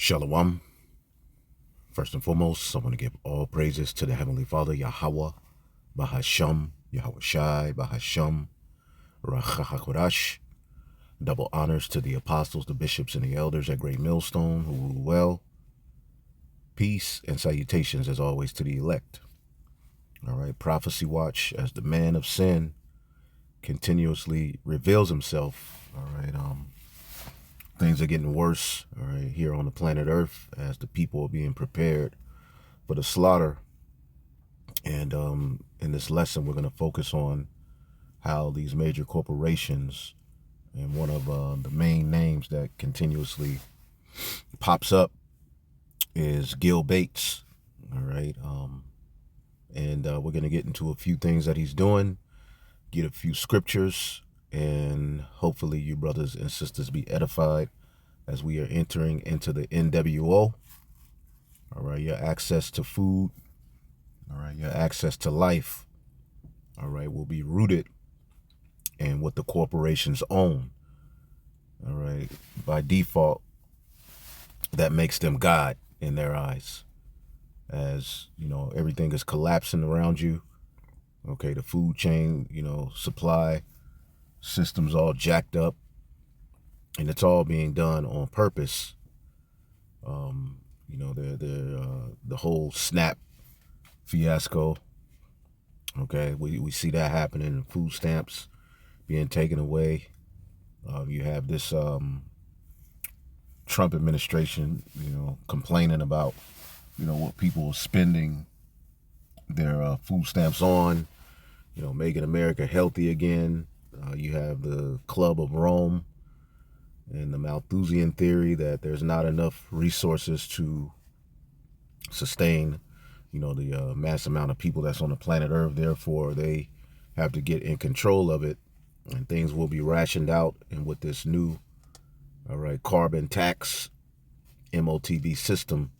Shalom. First and foremost, I want to give all praises to the Heavenly Father, Yahweh, Bahasham, Yahweh Shai, Bahasham, Rachahakodash. Double honors to the apostles, the bishops, and the elders at Great Millstone who rule well. Peace and salutations, as always, to the elect. All right, Prophecy Watch, as the man of sin continuously reveals himself. All right, things are getting worse, all right, here on the planet Earth as the people are being prepared for the slaughter. And in this lesson, we're going to focus on how these major corporations, and one of the main names that continuously pops up is Gil Bates. All right. And we're going to get into a few things that he's doing, get a few scriptures, and hopefully you brothers and sisters be edified as we are entering into the NWO. All right, your access to food, all right, your access to life, all right, will be rooted in what the corporations own. All right, by default, that makes them God in their eyes. As, you know, everything is collapsing around you. Okay, the food chain, supply systems all jacked up, and it's all being done on purpose. The whole SNAP fiasco. Okay, we see that happening. Food stamps being taken away. You have this Trump administration, complaining about, what people are spending their food stamps on. Making America healthy again. You have the Club of Rome and the Malthusian theory that there's not enough resources to sustain, the mass amount of people that's on the planet Earth. Therefore, they have to get in control of it, and things will be rationed out. And with this new, all right, carbon tax, MOTB system,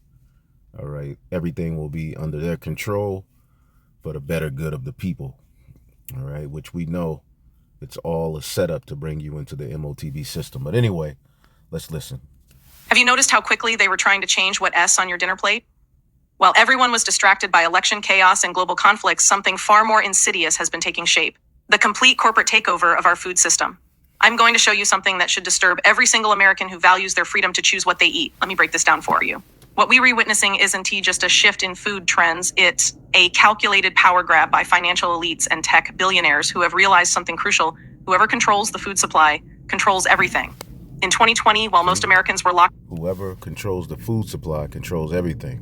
all right, everything will be under their control for the better good of the people. All right, which we know it's all a setup to bring you into the MOTB system. But anyway, let's listen. Have you noticed how quickly they were trying to change what S on your dinner plate? While everyone was distracted by election chaos and global conflicts, something far more insidious has been taking shape: the complete corporate takeover of our food system. I'm going to show you something that should disturb every single American who values their freedom to choose what they eat. Let me break this down for you. What we are witnessing isn't just a shift in food trends, it's a calculated power grab by financial elites and tech billionaires who have realized something crucial. Whoever controls the food supply controls everything. In 2020, while most Americans were locked... Whoever controls the food supply controls everything.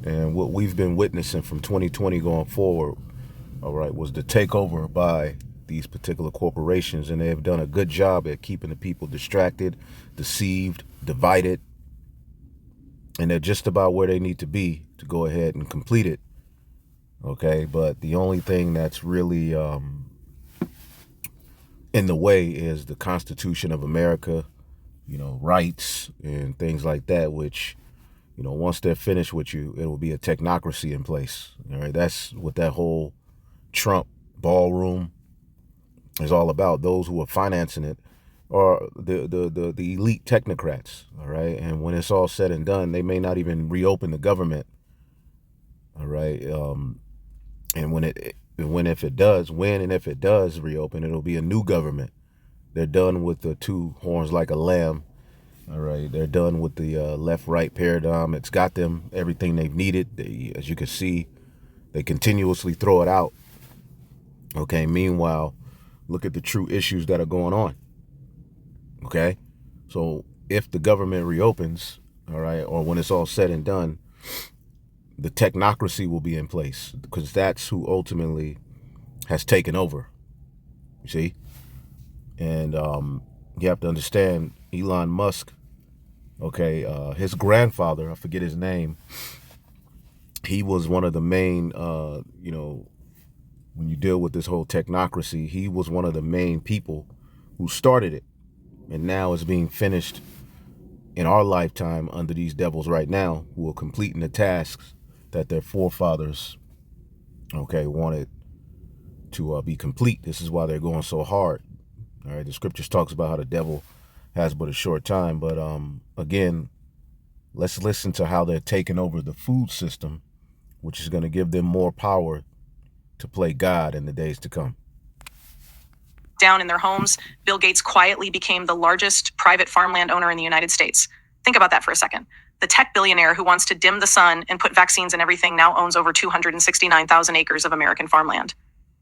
And what we've been witnessing from 2020 going forward, all right, was the takeover by these particular corporations. And they have done a good job at keeping the people distracted, deceived, divided. And they're just about where they need to be to go ahead and complete it. Okay, but the only thing that's really in the way is the Constitution of America, rights and things like that, which, once they're finished with you, it will be a technocracy in place. All right, that's what that whole Trump ballroom is all about. Those who are financing it are the elite technocrats. All right, and when it's all said and done, they may not even reopen the government. All right, and when and if it does reopen, it'll be a new government. They're done with the two horns like a lamb. All right, they're done with the left-right paradigm. It's got them everything they've needed. As you can see, they continuously throw it out. Okay, meanwhile, look at the true issues that are going on. Okay, so if the government reopens, all right, or when it's all said and done, the technocracy will be in place, because that's who ultimately has taken over. You see? And you have to understand, Elon Musk, okay, his grandfather, I forget his name, he was one of the main, when you deal with this whole technocracy, he was one of the main people who started it. And now it's being finished in our lifetime under these devils right now, who are completing the tasks that their forefathers, okay, wanted to be complete. This is why they're going so hard. All right, the scriptures talks about how the devil has but a short time. But again, Let's listen to how they're taking over the food system, which is going to give them more power to play God in the days to come. Down in their homes, Bill Gates quietly became the largest private farmland owner in the United States. Think about that for a second. The tech billionaire who wants to dim the sun and put vaccines in everything now owns over 269,000 acres of American farmland.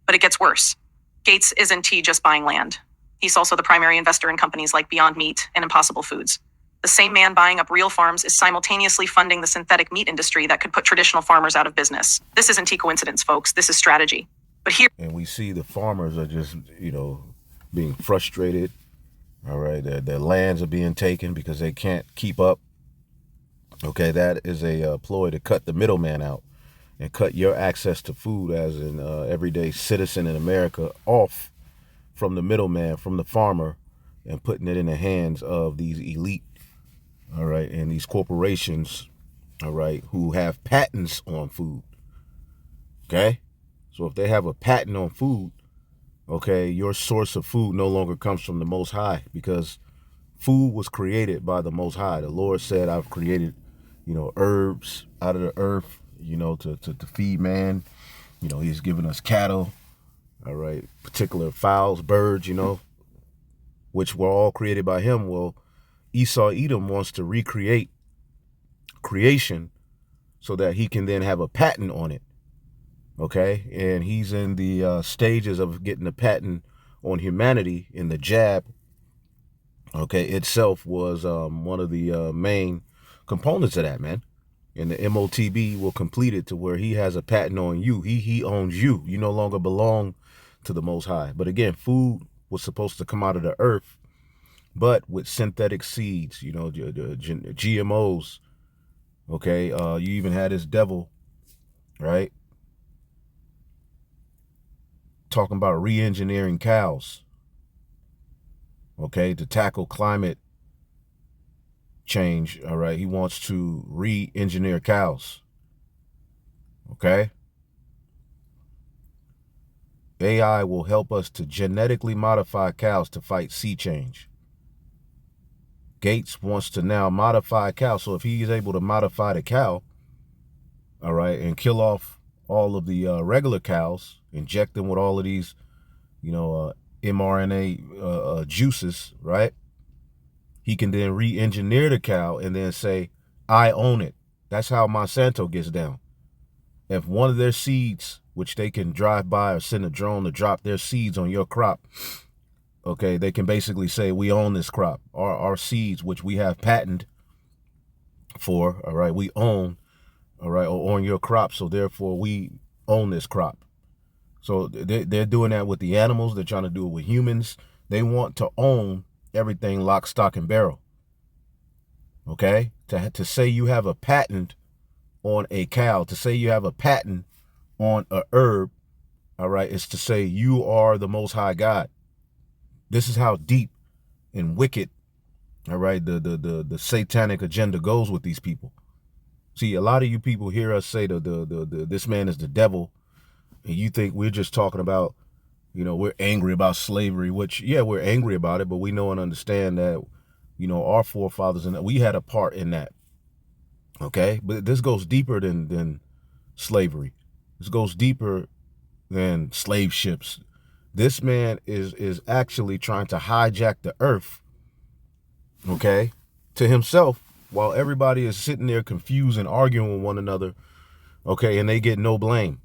But it gets worse. Gates isn't just buying land. He's also the primary investor in companies like Beyond Meat and Impossible Foods. The same man buying up real farms is simultaneously funding the synthetic meat industry that could put traditional farmers out of business. This isn't coincidence, folks. This is strategy. But here, and we see the farmers are just, being frustrated. All right, their lands are being taken because they can't keep up. Okay, that is a ploy to cut the middleman out and cut your access to food as an everyday citizen in America off from the middleman, from the farmer, and putting it in the hands of these elite, all right, and these corporations, all right, who have patents on food. Okay, so if they have a patent on food, okay, your source of food no longer comes from the Most High, because food was created by the Most High. The Lord said, I've created, herbs out of the earth, to feed man. He's given us cattle, all right, particular fowls, birds, which were all created by him. Well, Esau Edom wants to recreate creation so that he can then have a patent on it. Okay, and he's in the stages of getting a patent on humanity. In the jab, okay, itself was one of the main components of that, man. And the MOTB will complete it to where he has a patent on you. He owns you. You no longer belong to the Most High. But again, food was supposed to come out of the earth, but with synthetic seeds, GMOs. Okay, you even had this devil, right, talking about re-engineering cows, okay, to tackle climate change. All right, he wants to re-engineer cows. Okay, AI will help us to genetically modify cows to fight sea change. Gates wants to now modify cows, so if he is able to modify the cow, all right, and kill off all of the regular cows, inject them with all of these, mRNA juices, right? He can then re-engineer the cow and then say, I own it. That's how Monsanto gets down. If one of their seeds, which they can drive by or send a drone to drop their seeds on your crop, okay, they can basically say, we own this crop. Our seeds, which we have patent for, all right, we own, all right, or on your crop, so therefore we own this crop. So they're doing that with the animals. They're trying to do it with humans. They want to own everything lock, stock, and barrel. Okay? To say you have a patent on a cow, to say you have a patent on a herb, all right, is to say you are the Most High God. This is how deep and wicked, all right, the satanic agenda goes with these people. See, a lot of you people hear us say this man is the devil, and you think we're just talking about, we're angry about slavery, which, yeah, we're angry about it, but we know and understand that, our forefathers, and we had a part in that. Okay? But this goes deeper than slavery. This goes deeper than slave ships. This man is actually trying to hijack the earth, okay, to himself, while everybody is sitting there confused and arguing with one another, okay, and they get no blame.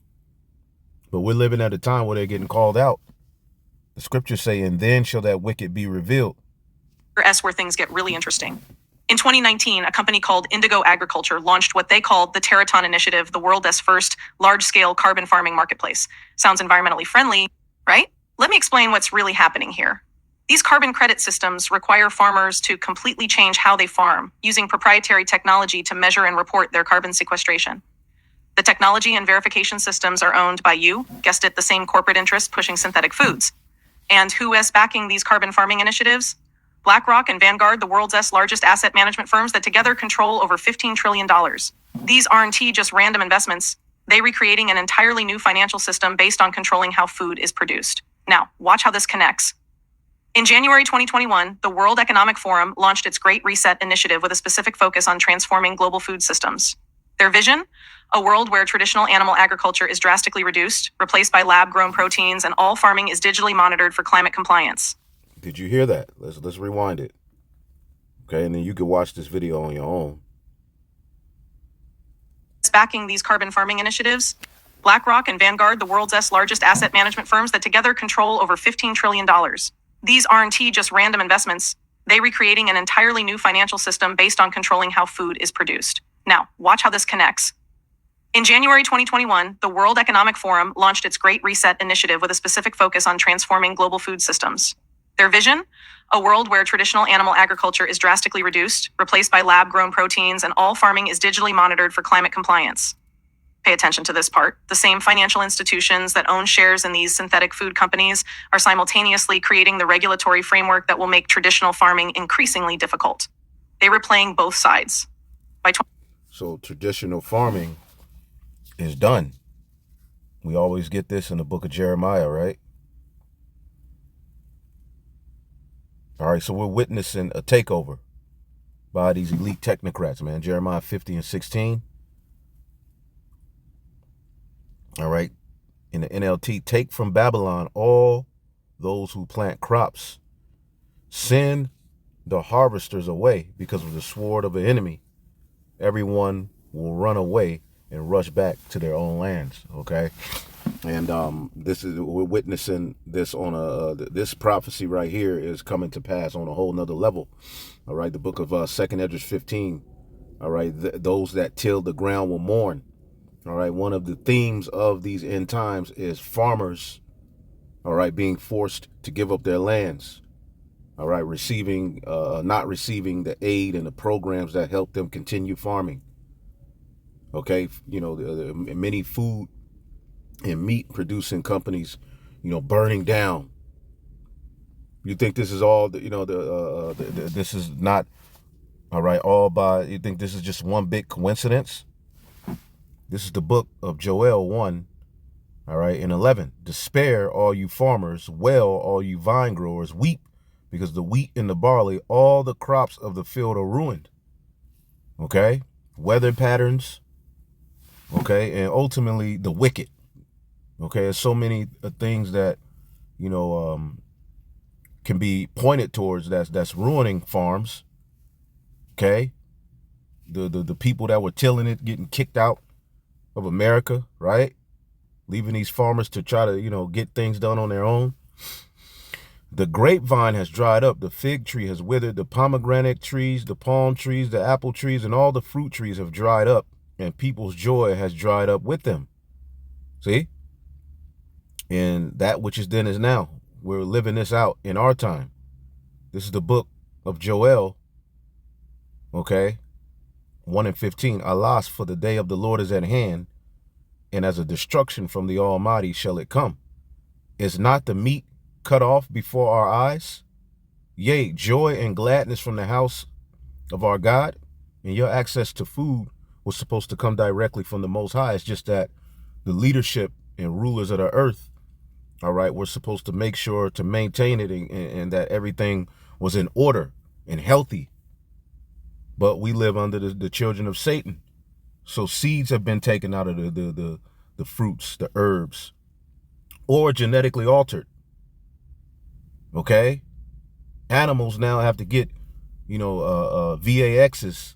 But we're living at a time where they're getting called out. The scriptures say, and then shall that wicked be revealed. Where things get really interesting. In 2019, a company called Indigo Agriculture launched what they called the Terraton Initiative, the world's first large-scale carbon farming marketplace. Sounds environmentally friendly, right? Let me explain what's really happening here. These carbon credit systems require farmers to completely change how they farm, using proprietary technology to measure and report their carbon sequestration. The technology and verification systems are owned by you, guessed it, the same corporate interest pushing synthetic foods. And who is backing these carbon farming initiatives? BlackRock and Vanguard, the world's largest asset management firms that together control over $15 trillion. These aren't just random investments. They're recreating an entirely new financial system based on controlling how food is produced. Now, watch how this connects. In January 2021, the World Economic Forum launched its Great Reset initiative with a specific focus on transforming global food systems. Their vision? A world where traditional animal agriculture is drastically reduced, replaced by lab-grown proteins, and all farming is digitally monitored for climate compliance. Did you hear that? Let's rewind it. Okay, and then you can watch this video on your own. Backing these carbon farming initiatives, BlackRock and Vanguard, the world's largest asset management firms that together control over $15 trillion. These aren't just random investments. They're recreating an entirely new financial system based on controlling how food is produced. Now, watch how this connects. In January 2021, the World Economic Forum launched its Great Reset initiative with a specific focus on transforming global food systems. Their vision? A world where traditional animal agriculture is drastically reduced, replaced by lab-grown proteins, and all farming is digitally monitored for climate compliance. Pay attention to this part. The same financial institutions that own shares in these synthetic food companies are simultaneously creating the regulatory framework that will make traditional farming increasingly difficult. They were playing both sides. So traditional farming is done. We always get this in the book of Jeremiah, right? All right, so we're witnessing a takeover by these elite technocrats, man. Jeremiah 50 and 16. All right, in the NLT, take from Babylon all those who plant crops. Send the harvesters away because of the sword of the enemy. Everyone will run away and rush back to their own lands, okay? And we're witnessing this on this prophecy right here is coming to pass on a whole nother level. All right, the book of 2nd Esdras 15. All right, those that till the ground will mourn. All right, one of the themes of these end times is farmers, all right, being forced to give up their lands. All right, not receiving the aid and the programs that help them continue farming. Okay, you know, the many food and meat producing companies, you know, burning down. You think this is all, this is not, all right, you think this is just one big coincidence? This is the book of Joel 1, all right, and 11. Despair, all you farmers, wail, all you vine growers, weep, because the wheat and the barley, all the crops of the field are ruined. Okay? Weather patterns, okay, and ultimately the wicked. Okay, there's so many things that, you know, can be pointed towards that's ruining farms. Okay? The people that were tilling it getting kicked out of America, right? Leaving these farmers to try to, you know, get things done on their own. The grapevine has dried up. The fig tree has withered. The pomegranate trees, the palm trees, the apple trees, and all the fruit trees have dried up. And people's joy has dried up with them. See? And that which is then is now. We're living this out in our time. This is the book of Joel. Okay? 1 and 15. Alas, for the day of the Lord is at hand, and as a destruction from the Almighty shall it come. Is not the meat cut off before our eyes? Yea, joy and gladness from the house of our God. And your access to food was supposed to come directly from the Most High. It's just that the leadership and rulers of the earth, all right, were supposed to make sure to maintain it and that everything was in order and healthy. But we live under the children of Satan. So seeds have been taken out of the fruits, the herbs, or genetically altered. Okay? Animals now have to get, you know, VAXs,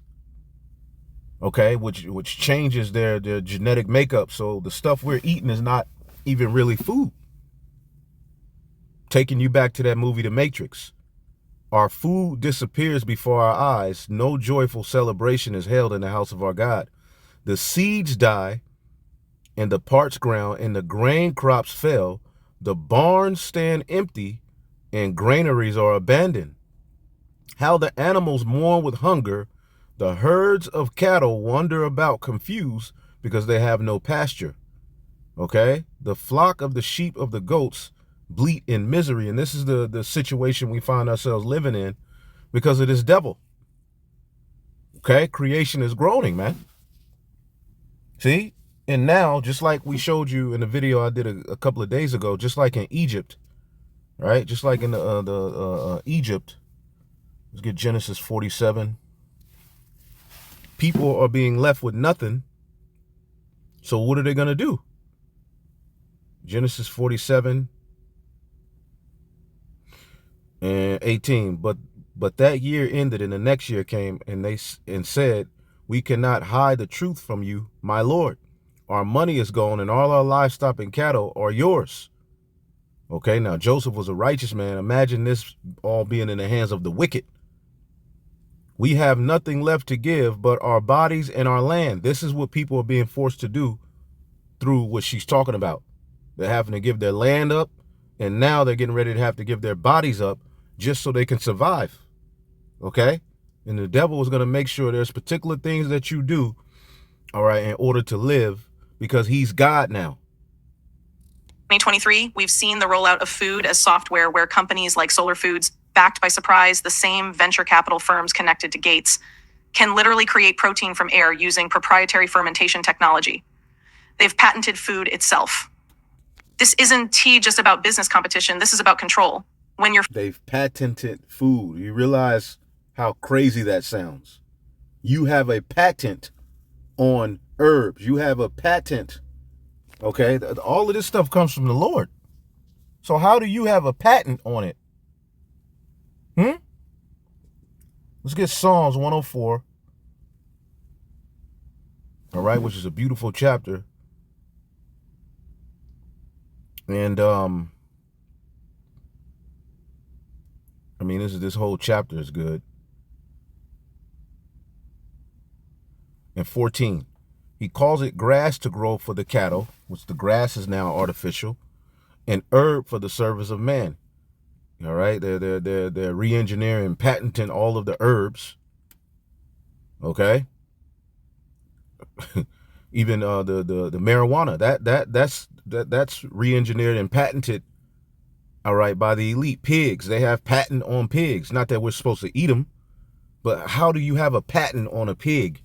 okay, which changes their genetic makeup. So the stuff we're eating is not even really food. Taking you back to that movie, The Matrix. Our food disappears before our eyes. No joyful celebration is held in the house of our God. The seeds die and the parched ground and the grain crops fail. The barns stand empty and granaries are abandoned. How the animals mourn with hunger. The herds of cattle wander about confused because they have no pasture. Okay? The flock of the sheep of the goats bleat in misery. And this is the situation we find ourselves living in because of this devil. Okay? Creation is groaning, man. See? And now, just like we showed you in the video I did a couple of days ago, just like in Egypt, right? Just like in the Egypt. Let's get Genesis 47. People are being left with nothing. So what are they going to do? Genesis 47 and 18. But that year ended, and the next year came, and said, we cannot hide the truth from you, my Lord. Our money is gone, and all our livestock and cattle are yours. Okay, now Joseph was a righteous man. Imagine this all being in the hands of the wicked. We have nothing left to give but our bodies and our land. This is what people are being forced to do through what she's talking about. They're having to give their land up, and now they're getting ready to have to give their bodies up just so they can survive. Okay? And the devil is going to make sure there's particular things that you do, all right, in order to live, because he's God now. 2023, we've seen the rollout of food as software where companies like Solar Foods, backed by Surprise, the same venture capital firms connected to Gates, can literally create protein from air using proprietary fermentation technology. They've patented food itself. This isn't just about business competition. This is about control. They've patented food. You realize how crazy that sounds? You have a patent on herbs. You have a patent. Okay, all of this stuff comes from the Lord. So how do you have a patent on it? Let's get Psalms 104. All right, which is a beautiful chapter. And I mean, this whole chapter is good. And 14. He calls it grass to grow for the cattle, which the grass is now artificial, and herb for the service of man. All right, they're re-engineering, patenting all of the herbs. Okay, even the marijuana that's re-engineered and patented. All right, by the elite. Pigs, they have patent on pigs. Not that we're supposed to eat them, but how do you have a patent on a pig?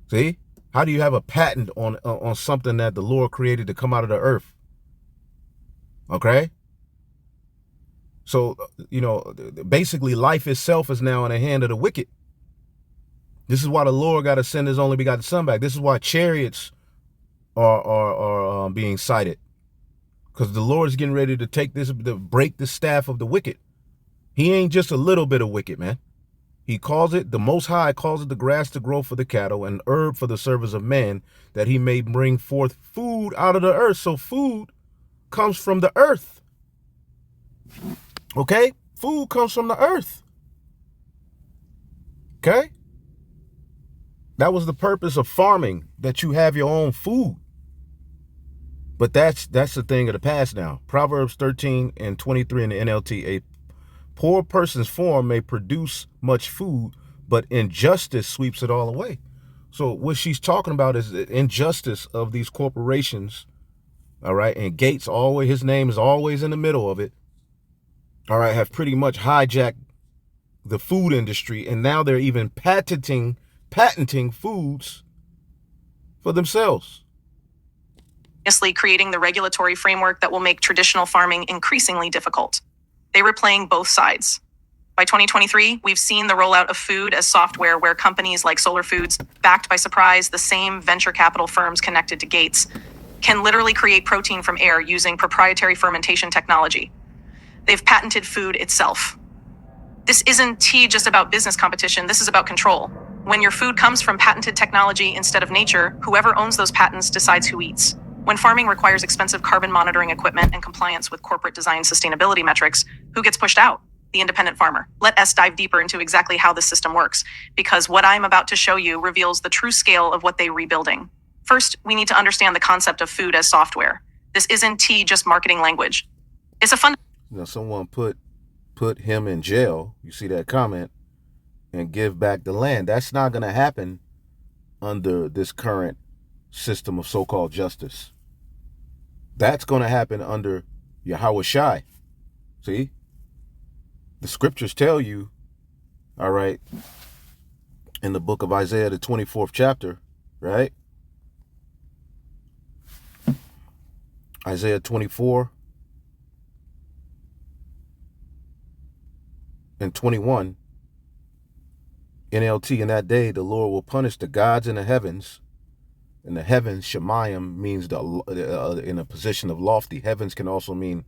See? How do you have a patent on something that the Lord created to come out of the earth? Okay? So, basically life itself is now in the hand of the wicked. This is why the Lord got to send his only begotten son back. This is why chariots are being cited. Because the Lord is getting ready to break the staff of the wicked. He ain't just a little bit of wicked, man. He calls it, the Most High calls it the grass to grow for the cattle and herb for the service of man, that he may bring forth food out of the earth. So food comes from the earth. Okay? Food comes from the earth. Okay? That was the purpose of farming, that you have your own food. But that's the thing of the past now. Proverbs 13 and 23 in the NLT, a poor person's form may produce much food, but injustice sweeps it all away. So what she's talking about is the injustice of these corporations, all right? And Gates, always, his name is always in the middle of it, all right, have pretty much hijacked the food industry, and now they're even patenting foods for themselves. Creating the regulatory framework that will make traditional farming increasingly difficult. They were playing both sides. By 2023, we've seen the rollout of food as software where companies like Solar Foods, backed by Surprise, the same venture capital firms connected to Gates, can literally create protein from air using proprietary fermentation technology. They've patented food itself. This isn't just about business competition. This is about control. When your food comes from patented technology instead of nature, whoever owns those patents decides who eats. When farming requires expensive carbon monitoring equipment and compliance with corporate design sustainability metrics, who gets pushed out? The independent farmer. Let us dive deeper into exactly how this system works, because what I'm about to show you reveals the true scale of what they're rebuilding. First, we need to understand the concept of food as software. This isn't just marketing language. It's a fun. Someone put him in jail. You see that comment? And give back the land. That's not going to happen under this current system of so-called justice. That's going to happen under Yahweh Shai. See? The scriptures tell you, all right, in the book of Isaiah, the 24th chapter, right? Isaiah 24 and 21, NLT, in that day, the Lord will punish the gods in the heavens. And the heavens, Shemayim, means in a position of lofty. Heavens can also mean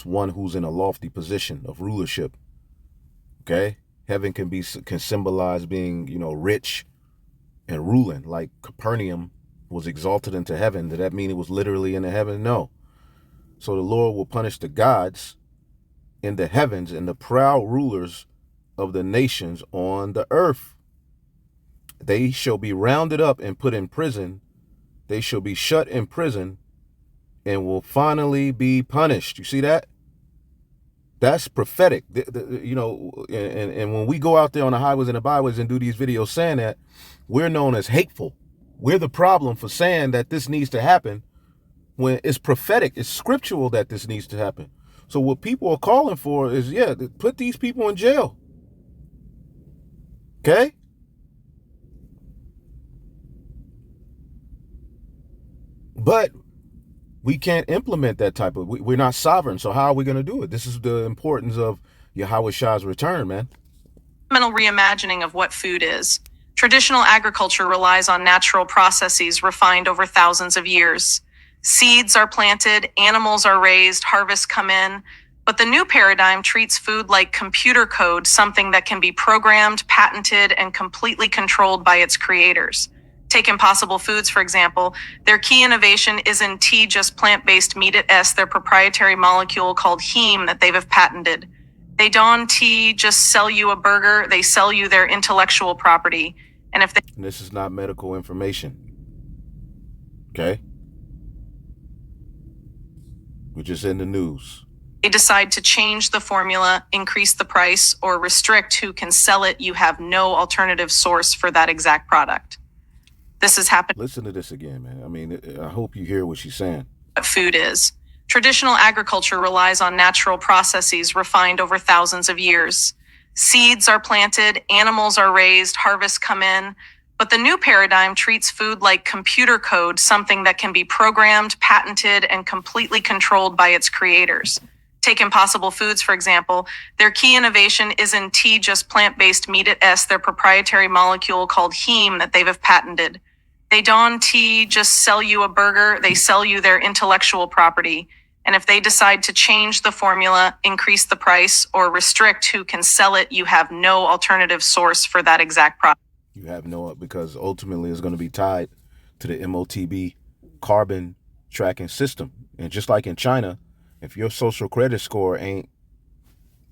one who's in a lofty position of rulership. Okay? Heaven can symbolize being, rich and ruling. Like Capernaum was exalted into heaven. Did that mean it was literally in the heaven? No. So the Lord will punish the gods in the heavens and the proud rulers of the nations on the earth. They shall be rounded up and put in prison. They shall be shut in prison and will finally be punished. You see that? That's prophetic. And when we go out there on the highways and the byways and do these videos saying that, we're known as hateful. We're the problem for saying that this needs to happen when it's prophetic. It's scriptural that this needs to happen. So what people are calling for is, put these people in jail. Okay? But we can't implement that type of, we're not sovereign. So how are we going to do it? This is the importance of Yahweh Shah's return, man. Fundamental reimagining of what food is. Traditional agriculture relies on natural processes refined over thousands of years. Seeds are planted, animals are raised, harvests come in. But the new paradigm treats food like computer code, something that can be programmed, patented, and completely controlled by its creators. Take Impossible Foods, for example. Their key innovation isn't just plant-based meat, it's their proprietary molecule called heme that they've patented. They don't just sell you a burger, they sell you their intellectual property. And this is not medical information. Okay? We're just in the news. They decide to change the formula, increase the price, or restrict who can sell it, you have no alternative source for that exact product. This has happened. Listen to this again, man. I mean, I hope you hear what she's saying. What food is. Traditional agriculture relies on natural processes refined over thousands of years. Seeds are planted, animals are raised, harvests come in. But the new paradigm treats food like computer code, something that can be programmed, patented, and completely controlled by its creators. Take Impossible Foods, for example. Their key innovation isn't just plant-based meat, it's their proprietary molecule called heme that they've patented. They don't just sell you a burger, they sell you their intellectual property. And if they decide to change the formula, increase the price, or restrict who can sell it, you have no alternative source for that exact product. You have no, because ultimately it's going to be tied to the MOTB carbon tracking system. And just like in China, if your social credit score ain't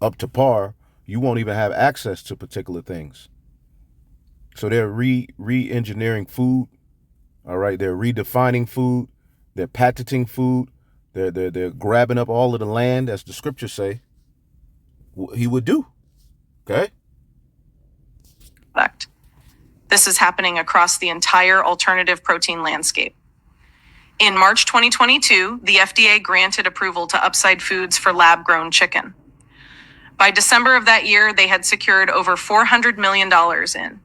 up to par, you won't even have access to particular things. So they're re-engineering food. All right, they're redefining food. They're patenting food. They're grabbing up all of the land, as the scriptures say. He would do. Okay. This is happening across the entire alternative protein landscape. In March 2022, the FDA granted approval to Upside Foods for lab-grown chicken. By December of that year, they had secured over $400 million in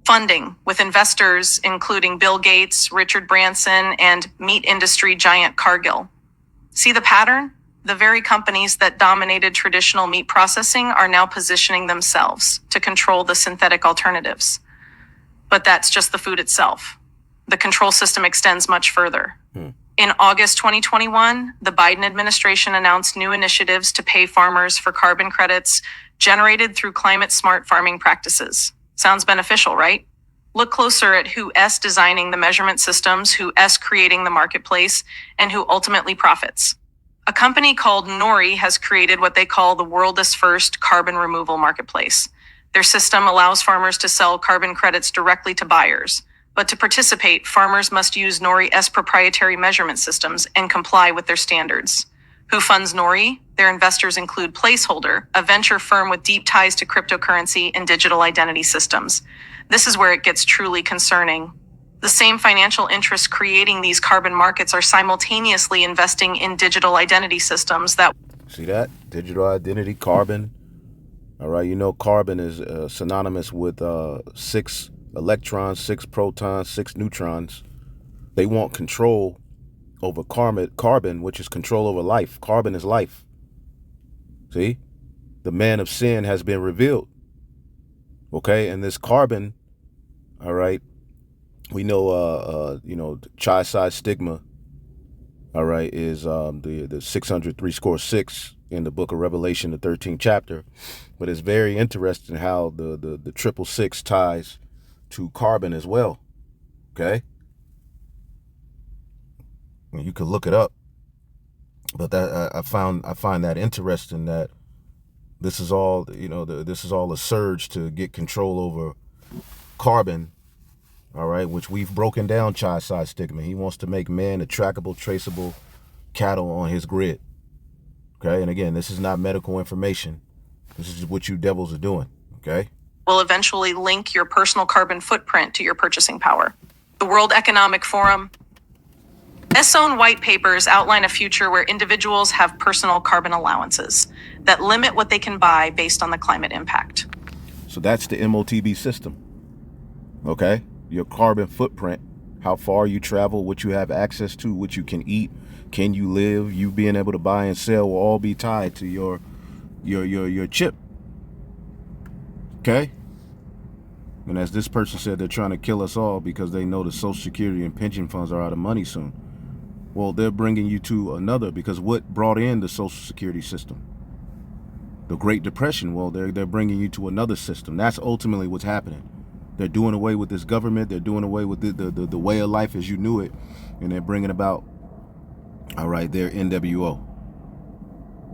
funding with investors including Bill Gates, Richard Branson, and meat industry giant Cargill. See the pattern? The very companies that dominated traditional meat processing are now positioning themselves to control the synthetic alternatives. But that's just the food itself. The control system extends much further. In August 2021, the Biden administration announced new initiatives to pay farmers for carbon credits generated through climate-smart farming practices. Sounds beneficial, right? Look closer at who's designing the measurement systems, who's creating the marketplace, and who ultimately profits. A company called Nori has created what they call the world's first carbon removal marketplace. Their system allows farmers to sell carbon credits directly to buyers. But to participate, farmers must use Nori's proprietary measurement systems and comply with their standards. Who funds Nori? Their investors include Placeholder, a venture firm with deep ties to cryptocurrency and digital identity systems. This is where it gets truly concerning. The same financial interests creating these carbon markets are simultaneously investing in digital identity systems that... See that? Digital identity, carbon. All right, carbon is synonymous with 6 electrons, 6 protons, 6 neutrons. They want control over carbon, which is control over life. Carbon is life. See? the man of sin has been revealed. Okay, and this carbon, all right, we know, chi-side stigma, all right, is the 603 in the book of Revelation, the 13th chapter. But it's very interesting how the 666 ties to carbon as well. Okay, and you could look it up, but that I find that interesting that this is all, this is all a surge to get control over carbon. All right, which we've broken down chi-side stigma. He wants to make man a trackable, traceable cattle on his grid. Okay, and again, this is not medical information. This is what you devils are doing. Okay, will eventually link your personal carbon footprint to your purchasing power. The World Economic Forum. Its own white papers outline a future where individuals have personal carbon allowances that limit what they can buy based on the climate impact. So that's the MOTB system. Okay, your carbon footprint, how far you travel, what you have access to, what you can eat, can you live, you being able to buy and sell will all be tied to your chip. Okay, and as this person said, they're trying to kill us all because they know the Social Security and pension funds are out of money soon. Well, they're bringing you to another, because what brought in the Social Security system? The Great Depression. Well, they're bringing you to another system. That's ultimately what's happening. They're doing away with this government. They're doing away with the way of life as you knew it, and they're bringing about, all right, their NWO.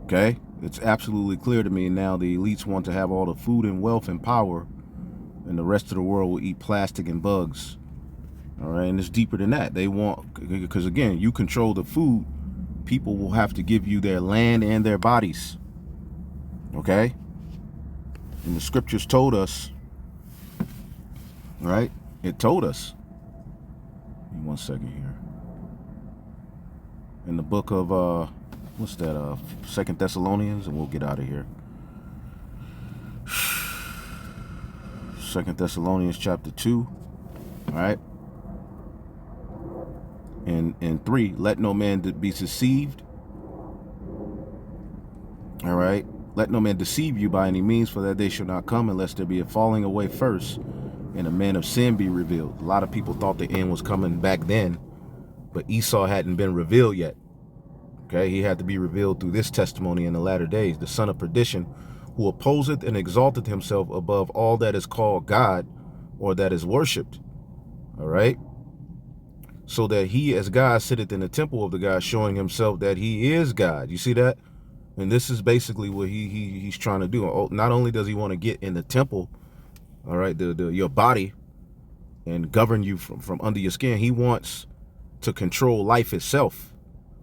Okay, it's absolutely clear to me now. The elites want to have all the food and wealth and power, and the rest of the world will eat plastic and bugs. All right, and it's deeper than that. They want, because again, you control the food, people will have to give you their land and their bodies. Okay, and the scriptures told us, right? It told us. Give me 1 second here. In the book of what's that? 2 Thessalonians, and we'll get out of here. 2 Thessalonians chapter 2. All right. And 3, let no man be deceived. All right. Let no man deceive you by any means, for that day shall not come unless there be a falling away first, and a man of sin be revealed. A lot of people thought the end was coming back then, but Esau hadn't been revealed yet. Okay, he had to be revealed through this testimony in the latter days. The son of perdition, who opposeth and exalteth himself above all that is called God, or that is worshipped. All right. So that he as God sitteth in the temple of the God, showing himself that he is God. You see that? And this is basically what he's trying to do. Not only does he want to get in the temple, all right, your body, and govern you from under your skin, he wants to control life itself,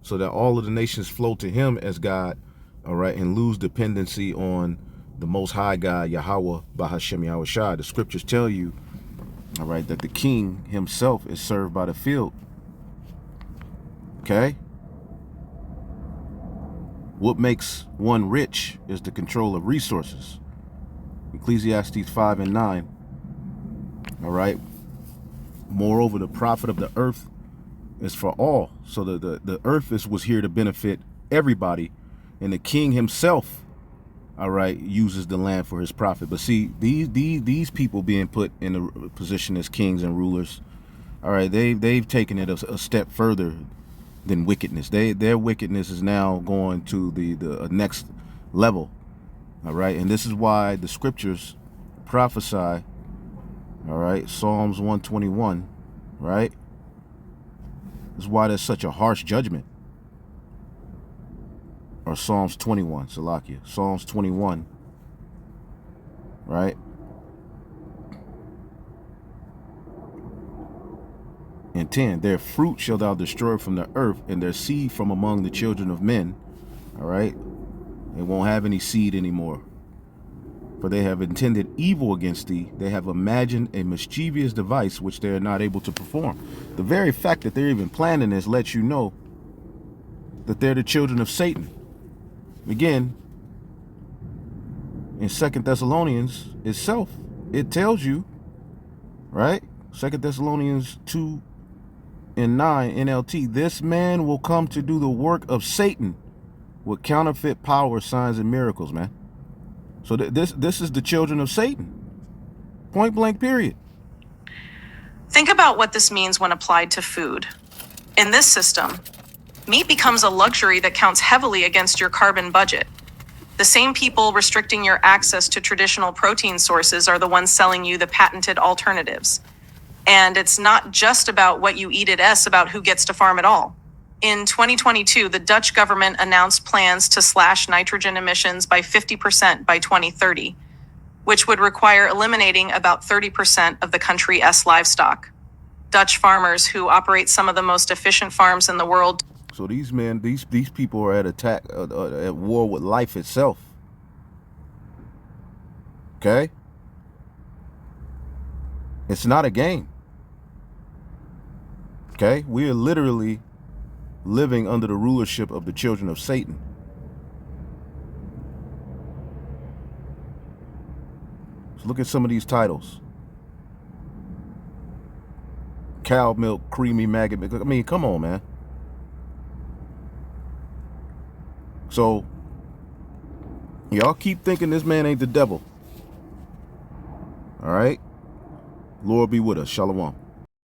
so that all of the nations flow to him as God, all right, and lose dependency on the Most High God, Yahweh, Bahashem Yahushua. The scriptures tell you, all right, that the king himself is served by the field. Okay? What makes one rich is the control of resources. Ecclesiastes 5 and 9. All right? Moreover, the profit of the earth is for all. So the earth was here to benefit everybody. And the king himself, all right, uses the land for his profit. But see, these people being put in a position as kings and rulers, all right, they've taken it a step further than wickedness. Their wickedness is now going to the next level. All right, and this is why the scriptures prophesy. All right, Psalms 121. Right, this is why there's such a harsh judgment. Or Psalms 21, Salakia. Psalms 21, right? And 10, their fruit shall thou destroy from the earth, and their seed from among the children of men. All right? They won't have any seed anymore. For they have intended evil against thee. They have imagined a mischievous device which they are not able to perform. The very fact that they're even planning this lets you know that they're the children of Satan. Again, in 2 Thessalonians itself, it tells you, right? 2 Thessalonians 2 and 9 NLT, this man will come to do the work of Satan with counterfeit power, signs, and miracles, man. So this is the children of Satan. Point blank, period. Think about what this means when applied to food. In this system, meat becomes a luxury that counts heavily against your carbon budget. The same people restricting your access to traditional protein sources are the ones selling you the patented alternatives. And it's not just about what you eat, it's about who gets to farm it all. In 2022, the Dutch government announced plans to slash nitrogen emissions by 50% by 2030, which would require eliminating about 30% of the country's livestock. Dutch farmers, who operate some of the most efficient farms in the world. So these men, these people are at war with life itself. Okay? It's not a game. Okay? We are literally living under the rulership of the children of Satan. So look at some of these titles. Cow milk, creamy maggot milk. I mean, come on, man. So, y'all keep thinking this man ain't the devil. All right? Lord be with us. Shalom.